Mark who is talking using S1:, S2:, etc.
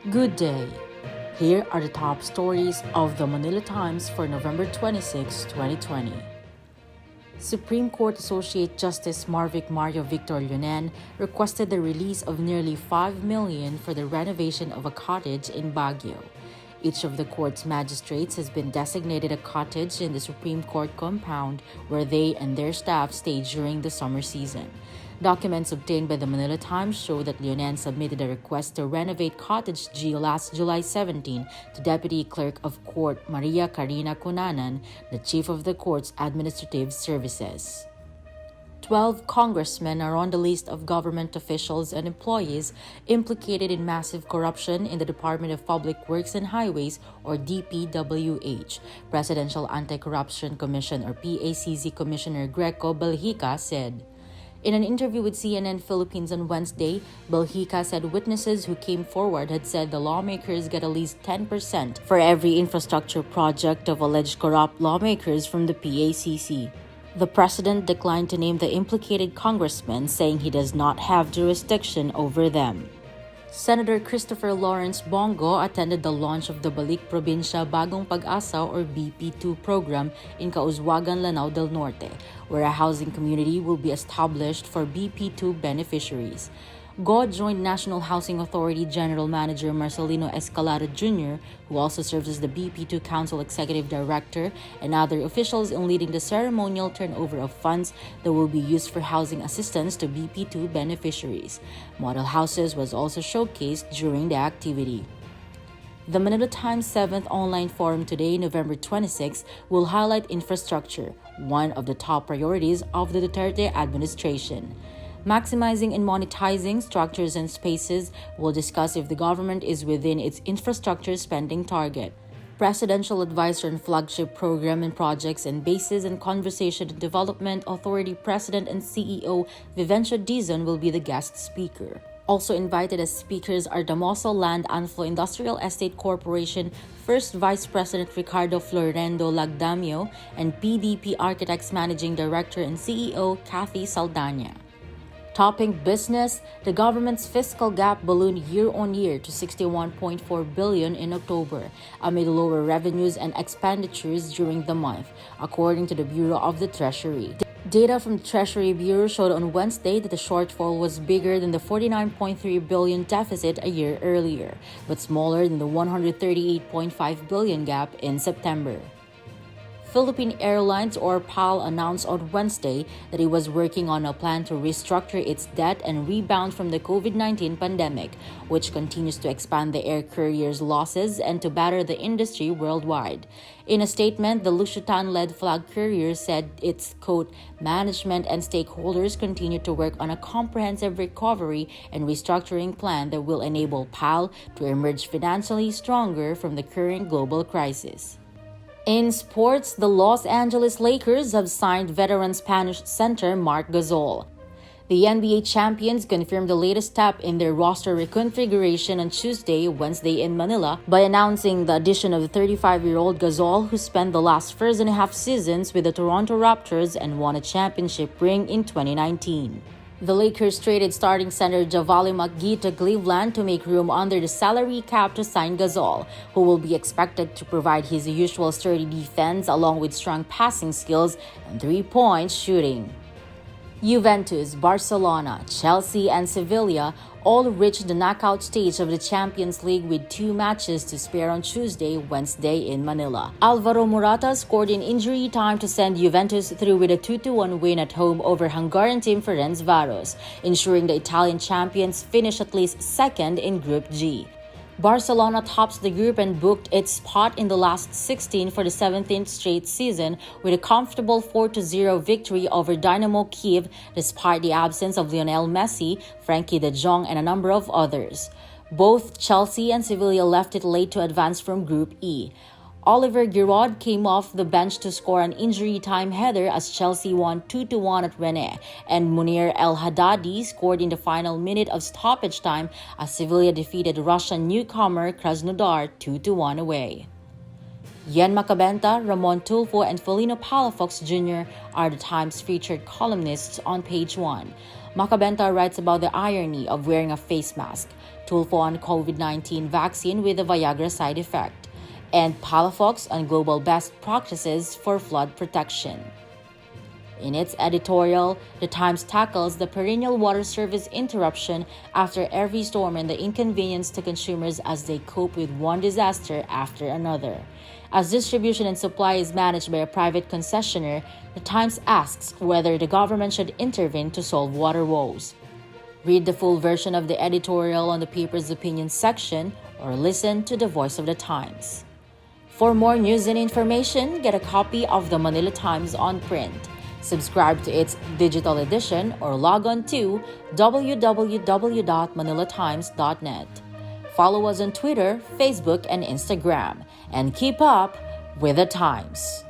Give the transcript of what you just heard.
S1: Good day. Here are the top stories of the Manila Times for November 26, 2020. Supreme Court Associate Justice Marvic Mario Victor Lunan requested the release of nearly $5 million for the renovation of a cottage in Baguio. Each of the court's magistrates has been designated a cottage in the Supreme Court compound where they and their staff stay during the summer season. Documents obtained by the Manila Times show that Leonan submitted a request to renovate Cottage G last July 17 to Deputy Clerk of Court Maria Karina Cunanan, the Chief of the Court's Administrative Services. 12 congressmen are on the list of government officials and employees implicated in massive corruption in the Department of Public Works and Highways, or DPWH. Presidential Anti-Corruption Commission, or PACC Commissioner Greco Belhica said. In an interview with CNN Philippines on Wednesday, Belhica said witnesses who came forward had said the lawmakers get at least 10% for every infrastructure project of alleged corrupt lawmakers from the PACC. The president declined to name the implicated congressmen, saying he does not have jurisdiction over them. Senator Christopher Lawrence Bongo attended the launch of the Balik Probinsya Bagong Pag-asa or BP2 program in Causwagan, Lanao del Norte, where a housing community will be established for BP2 beneficiaries. Go joined National Housing Authority General Manager Marcelino Escalada Jr., who also serves as the BP2 Council Executive Director, and other officials in leading the ceremonial turnover of funds that will be used for housing assistance to BP2 beneficiaries. Model houses was also showcased during the activity. The Manila Times 7th online forum today, November 26, will highlight infrastructure, one of the top priorities of the Duterte administration. Maximizing and monetizing structures and spaces will discuss if the government is within its infrastructure spending target. Presidential Advisor on Flagship Program and Projects and Bases and Conversation and Development Authority President and CEO Vivencio Dizon will be the guest speaker. Also invited as speakers are Damoso Land Anflo Industrial Estate Corporation First Vice President Ricardo Florendo Lagdamio and PDP Architects Managing Director and CEO Kathy Saldana. Topping business, the government's fiscal gap ballooned year-on-year to 61.4 billion in October, amid lower revenues and expenditures during the month, according to the Bureau of the Treasury. Data from the Treasury Bureau showed on Wednesday that the shortfall was bigger than the 49.3 billion deficit a year earlier, but smaller than the 138.5 billion gap in September. Philippine Airlines, or PAL, announced on Wednesday that it was working on a plan to restructure its debt and rebound from the COVID-19 pandemic, which continues to expand the air carrier's losses and to batter the industry worldwide. In a statement, the Lushutan-led flag carrier said its, quote, management and stakeholders continue to work on a comprehensive recovery and restructuring plan that will enable PAL to emerge financially stronger from the current global crisis. In sports, the Los Angeles Lakers have signed veteran Spanish center Marc Gasol. The NBA champions confirmed the latest step in their roster reconfiguration on Wednesday in Manila by announcing the addition of the 35-year-old Gasol, who spent the last 1.5 seasons with the Toronto Raptors and won a championship ring in 2019. The Lakers traded starting center Javale McGee to Cleveland to make room under the salary cap to sign Gasol, who will be expected to provide his usual sturdy defense along with strong passing skills and three-point shooting. Juventus, Barcelona, Chelsea, and Sevilla all reached the knockout stage of the Champions League with 2 matches to spare on Wednesday in Manila. Alvaro Morata scored in injury time to send Juventus through with a 2-1 win at home over Hungarian team Ferencváros, ensuring the Italian champions finish at least second in Group G. Barcelona tops the group and booked its spot in the last 16 for the 17th straight season with a comfortable 4-0 victory over Dynamo Kyiv despite the absence of Lionel Messi, Frankie de Jong, and a number of others. Both Chelsea and Sevilla left it late to advance from Group E. Oliver Giroud came off the bench to score an injury-time header as Chelsea won 2-1 at Rennes, and Munir El Haddadi scored in the final minute of stoppage time as Sevilla defeated Russian newcomer Krasnodar 2-1 away. Yen Macabenta, Ramon Tulfo, and Felino Palafox Jr. are the Times' featured columnists on page 1. Macabenta writes about the irony of wearing a face mask, Tulfo on COVID-19 vaccine with a Viagra side effect, and Palafox on global best practices for flood protection. In its editorial, The Times tackles the perennial water service interruption after every storm and the inconvenience to consumers as they cope with one disaster after another. As distribution and supply is managed by a private concessionaire, The Times asks whether the government should intervene to solve water woes. Read the full version of the editorial on the paper's opinion section or listen to the Voice of the Times. For more news and information, get a copy of the Manila Times on print. Subscribe to its digital edition or log on to www.manilatimes.net. Follow us on Twitter, Facebook, and Instagram, and keep up with the Times.